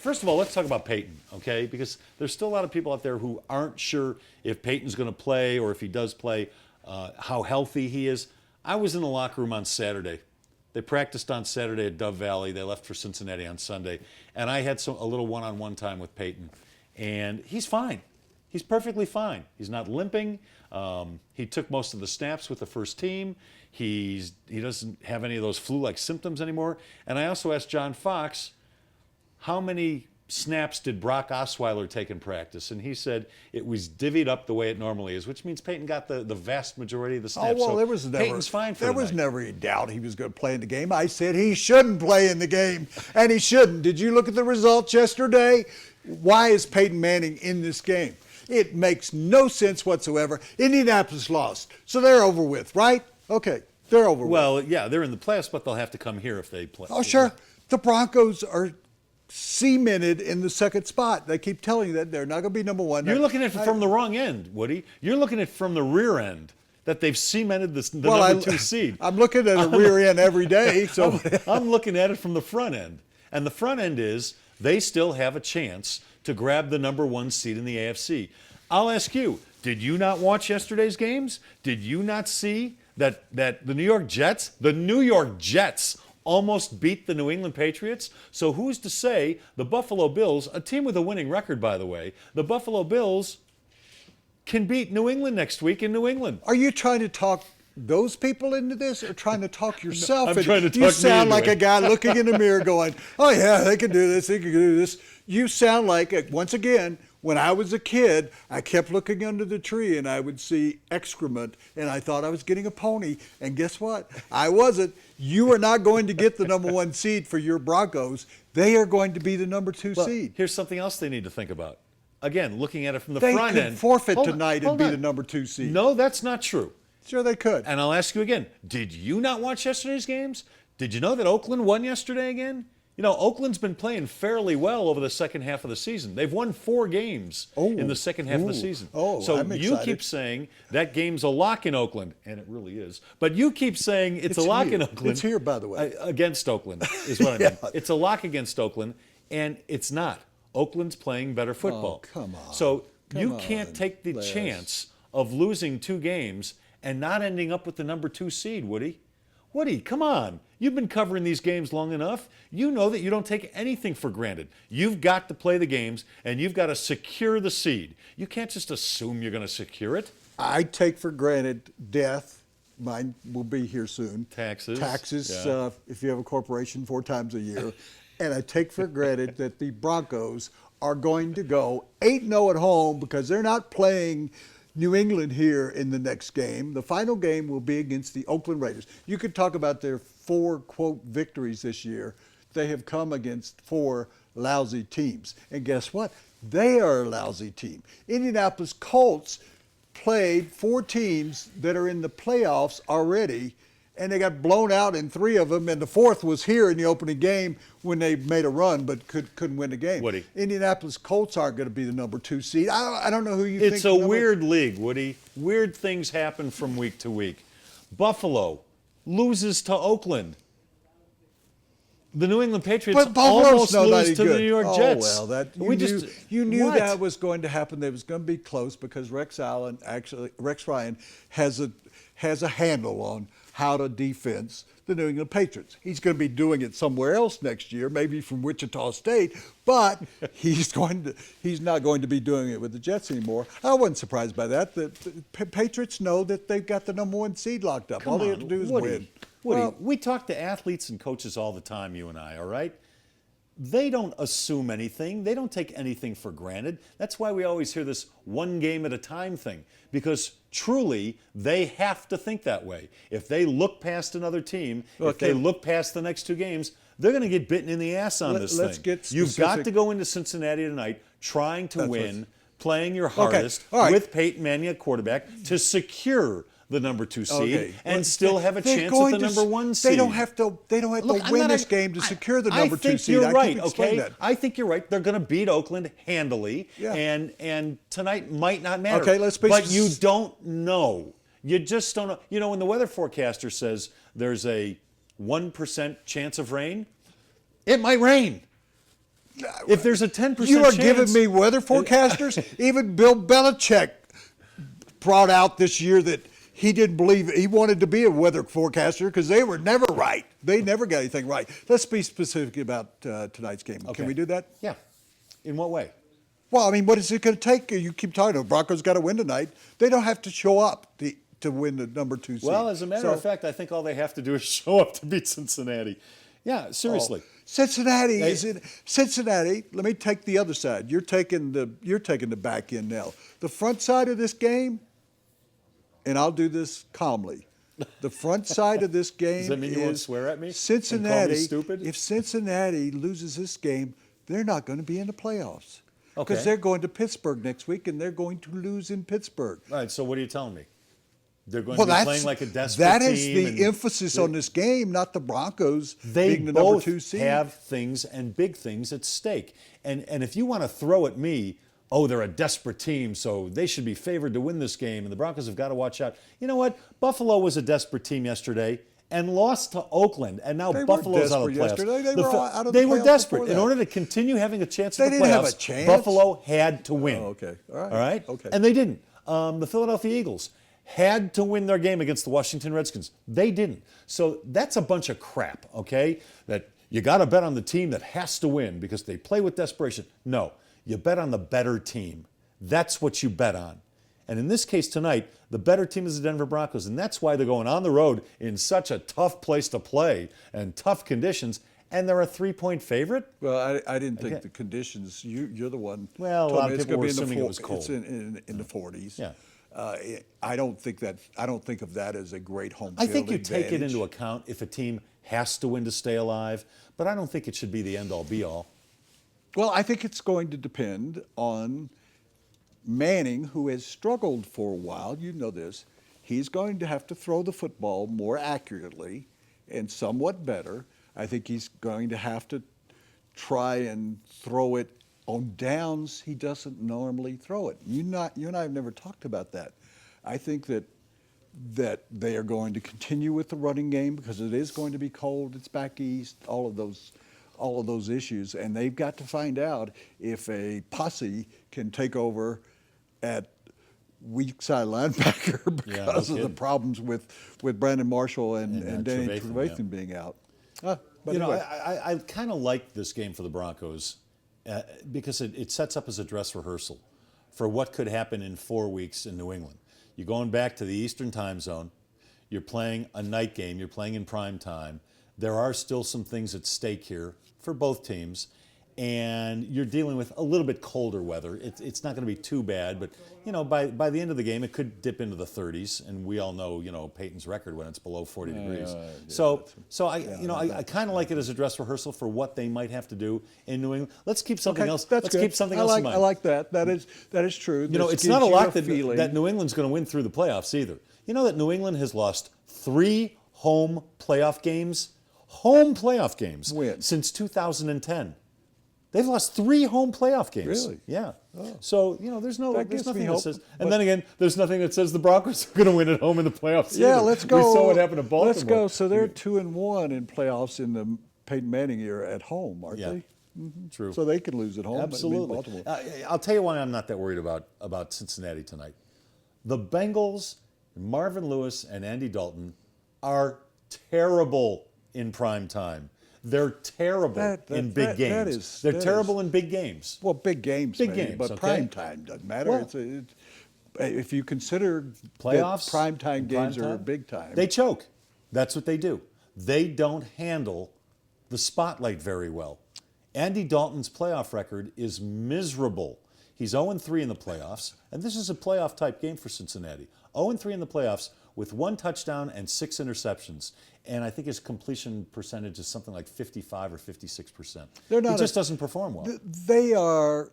first of all, let's talk about Peyton, okay? Because there's still a lot of people out there who aren't sure if Peyton's going to play or if he does play, how healthy he is. I was in the locker room on Saturday. They practiced on Saturday at Dove Valley. They left for Cincinnati on Sunday. And I had a little one-on-one time with Peyton. And he's fine. He's perfectly fine. He's not limping. He took most of the snaps with the first team. He doesn't have any of those flu-like symptoms anymore. And I also asked John Fox, how many snaps did Brock Osweiler take in practice? And he said it was divvied up the way it normally is, which means Peyton got the vast majority of the snaps. Oh, well, so there was never, Peyton's fine for there tonight. was never any doubt he was going to play in the game. I said he shouldn't play in the game, and he shouldn't. Did you look at the results yesterday? Why is Peyton Manning in this game? It makes no sense whatsoever. Indianapolis lost, so they're over with, right? Okay, they're over with. Well, yeah, they're in the playoffs, but they'll have to come here if they play. Oh, sure. The Broncos are cemented in the second spot. They keep telling you that they're not going to be number one. You're looking at it from the wrong end, Woody. You're looking at it from the rear end, that they've cemented the number 2 seed. I'm looking at a rear end every day. So I'm looking at it from the front end. And the front end is they still have a chance to grab the number 1 seed in the AFC. I'll ask you, did you not watch yesterday's games? Did you not see that the New York Jets almost beat the New England Patriots? So who's to say the Buffalo Bills, a team with a winning record, by the way, the Buffalo Bills can beat New England next week in New England? Are you trying to talk those people into this or trying to talk yourself? I'm trying to talk You sound me like into a guy looking in the mirror going, oh, yeah, they can do this, they can do this. You sound like, once again, when I was a kid, I kept looking under the tree and I would see excrement and I thought I was getting a pony. And guess what? I wasn't. You are not going to get the number 1 seed for your Broncos. They are going to be the number 2 seed. Here's something else they need to think about. Again, looking at it from the They front could end. forfeit Hold tonight on, and be hold the on. number 2 seed. No, that's not true. Sure they could. And I'll ask you again, did you not watch yesterday's games? Did you know that Oakland won yesterday again? You know, Oakland's been playing fairly well over the second half of the season. They've won 4 games in the second half of the season. So I'm you keep saying that game's a lock in Oakland, and it really is. But you keep saying it's a lock in Oakland. It's here, by the way. Against Oakland is what I mean. It's a lock against Oakland, and it's not. Oakland's playing better football. Oh, come on. So you Come can't on, take the Les. chance of losing 2 games and not ending up with the number 2 seed, Woody. Woody, come on. You've been covering these games long enough. You know that you don't take anything for granted. You've got to play the games, and you've got to secure the seed. You can't just assume you're going to secure it. I take for granted death. Mine will be here soon. Taxes. Taxes, if you have a corporation 4 times a year. And I take for granted that the Broncos are going to go 8-0 at home because they're not playing New England here in the next game. The final game will be against the Oakland Raiders. You could talk about their 4, quote, victories this year. They have come against 4 lousy teams. And guess what? They are a lousy team. Indianapolis Colts played 4 teams that are in the playoffs already, and they got blown out in 3 of them, and the 4th was here in the opening game when they made a run but couldn't win the game. Woody. Indianapolis Colts aren't going to be the number 2 seed. I don't know who you think. It's a weird league, Woody. Weird things happen from week to week. Buffalo loses to Oakland. The New England Patriots almost lose to the New York Jets. Oh, well, you knew that was going to happen. That was going to be close because Rex Ryan has a handle on how to defense the New England Patriots. He's going to be doing it somewhere else next year, maybe from Wichita State, but he's not going to be doing it with the Jets anymore. I wasn't surprised by that. The Patriots know that they've got the number 1 seed locked up. All they have to do is win. Woody, Well, we talk to athletes and coaches all the time, you and I, all right? They don't assume anything. They don't take anything for granted. That's why we always hear this 1 game at a time thing, because truly they have to think that way. If they look past another team, if they look past the next 2 games, they're going to get bitten in the ass on this let's thing. get You've got specific. to go into Cincinnati tonight trying to win, playing your Okay, hardest all right. with Peyton Manning at quarterback to secure the number 2 seed and still have a They're chance going at the to number 1 seed. They don't have to Look, I'm win not this a- game to secure the number 2 seed. You're right, keep explaining okay? that. I think you're right. They're going to beat Oakland handily, Yeah. and tonight might not matter. Okay, let's be But you don't know. You just don't know. You know, when the weather forecaster says there's a 1% chance of rain, it might rain. If there's a 10% You are chance, giving me weather forecasters? Even Bill Belichick brought out this year that he didn't believe he wanted to be a weather forecaster because they were never right. They never got anything right. Let's be specific about tonight's game. Okay. Can we do that? Yeah. In what way? Well, I mean, what is it going to take? You keep talking. The Broncos got to win tonight. They don't have to show up to win the number 2 seed. Well, as a matter of fact, I think all they have to do is show up to beat Cincinnati. Yeah, seriously. Cincinnati is in Cincinnati. Let me take the other side. You're taking the back end now. The front side of this game, and I'll do this calmly. The front side of this game Does that mean you won't swear at me? Cincinnati. And call me stupid? If Cincinnati loses this game, they're not going to be in the playoffs. Okay. Because they're going to Pittsburgh next week, and they're going to lose in Pittsburgh. All right, so what are you telling me? They're going to be playing like a desperate that team. That is the emphasis on this game, not the Broncos they being the number both 2 seed. have things and big things at stake. And if you want to throw at me, oh, they're a desperate team, so they should be favored to win this game, and the Broncos have got to watch out. You know what? Buffalo was a desperate team yesterday and lost to Oakland, and now Buffalo's out of the playoffs. Yesterday. They were out of they the were playoffs desperate. before that. In order to continue having a chance They at the didn't have playoffs, a chance. Buffalo had to win. Oh, okay. All right. All right? Okay. And they didn't. The Philadelphia Eagles had to win their game against the Washington Redskins. They didn't. So that's a bunch of crap, okay? That you got to bet on the team that has to win because they play with desperation. No, you bet on the better team. That's what you bet on. And in this case tonight, the better team is the Denver Broncos, and that's why they're going on the road in such a tough place to play and tough conditions, and they're a 3-point favorite. Well, I didn't think the conditions. You're the one. Well, a told lot me of it's people gonna were be in the assuming it was cold. It's in the 40s. Yeah. I don't think of that as a great home I field think you take it advantage. into account if a team has to win to stay alive, but I don't think it should be the end-all, be-all. Well, I think it's going to depend on Manning, who has struggled for a while. You know this. He's going to have to throw the football more accurately and somewhat better. I think he's going to have to try and throw it on downs he doesn't normally throw it. You and I have never talked about that. I think that they are going to continue with the running game because it is going to be cold. It's back east. All of those issues, and they've got to find out if a posse can take over at weak side linebacker because of the problems with Brandon Marshall and Danny Trevathan being out. But anyway. anyway. I kind of like this game for the Broncos because it sets up as a dress rehearsal for what could happen in 4 weeks in New England. You're going back to the Eastern time zone. You're playing a night game. You're playing in prime time. There are still some things at stake here for both teams. And you're dealing with a little bit colder weather. It's not going to be too bad, but by the end of the game, it could dip into the 30s, and we all know Peyton's record when it's below 40 degrees. So I kind of like it as a dress rehearsal for what they might have to do in New England. Let's keep something else. Let's keep something else in mind. I like that. That is true. It's not a lot that New England's going to win through the playoffs either. You know that New England has lost 3 home playoff games When? since 2010. They've lost 3 home playoff games. Really? Yeah. Oh. So, there's nothing that says, and then again, there's nothing that says the Broncos are going to win at home in the playoffs Yeah, either. let's go. We saw what happened to Baltimore. Let's go. So they're 2-1 in playoffs in the Peyton Manning era at home, aren't they? Mm-hmm. True. So they could lose at home. Absolutely. But beat Baltimore. I'll tell you why I'm not that worried about Cincinnati tonight. The Bengals, Marvin Lewis and Andy Dalton are terrible in prime time. They're terrible in big games. They're terrible in big games. Well, big games, but okay? prime time doesn't matter. Well, if you consider playoffs, prime time games are big time. They choke. That's what they do. They don't handle the spotlight very well. Andy Dalton's playoff record is miserable. He's 0-3 in the playoffs, and this is a playoff-type game for Cincinnati. 0-3 in the playoffs with 1 touchdown and 6 interceptions. And I think his completion percentage is something like 55 or 56%. He just doesn't perform well. They are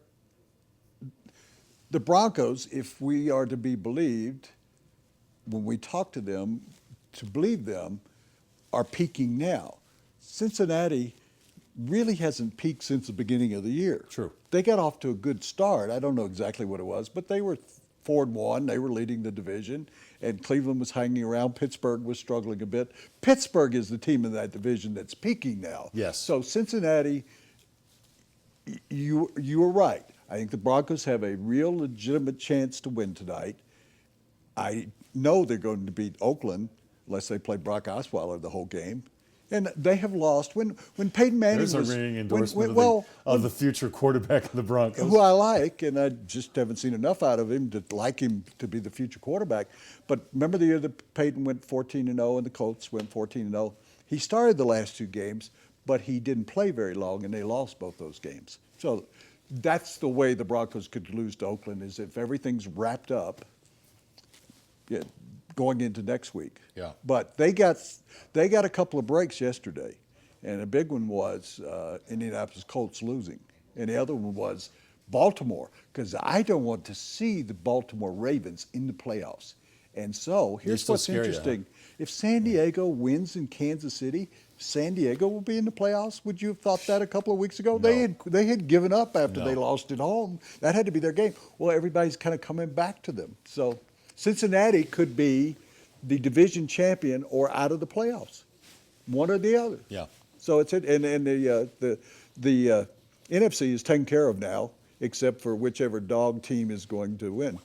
the Broncos, if we are to be believed, when we talk to them, to believe them, are peaking now. Cincinnati really hasn't peaked since the beginning of the year. True. They got off to a good start. I don't know exactly what it was, but they were 4-1. They were leading the division, and Cleveland was hanging around. Pittsburgh was struggling a bit. Pittsburgh is the team in that division that's peaking now. Yes. So Cincinnati, you were right. I think the Broncos have a real legitimate chance to win tonight. I know they're going to beat Oakland unless they play Brock Osweiler the whole game. And they have lost. When Peyton Manning There's was... a ringing endorsement when- of the future quarterback of the Broncos. who I like, and I just haven't seen enough out of him to like him to be the future quarterback. But remember the year that Peyton went 14-0 and the Colts went 14-0? He started the last two games, but he didn't play very long, and they lost both those games. So that's the way the Broncos could lose to Oakland, is if everything's wrapped up going into next week. Yeah. But they got a couple of breaks yesterday, and a big one was Indianapolis Colts losing, and the other one was Baltimore, because I don't want to see the Baltimore Ravens in the playoffs. And so here's still what's scary, interesting. If San Diego wins in Kansas City, San Diego will be in the playoffs. Would you have thought that a couple of weeks ago? No. They had given up after No. they lost at home. That had to be their game. Well, everybody's kind of coming back to them. So Cincinnati could be the division champion or out of the playoffs, one or the other. Yeah. So it's it, and the NFC is taken care of now, except for whichever dog team is going to win.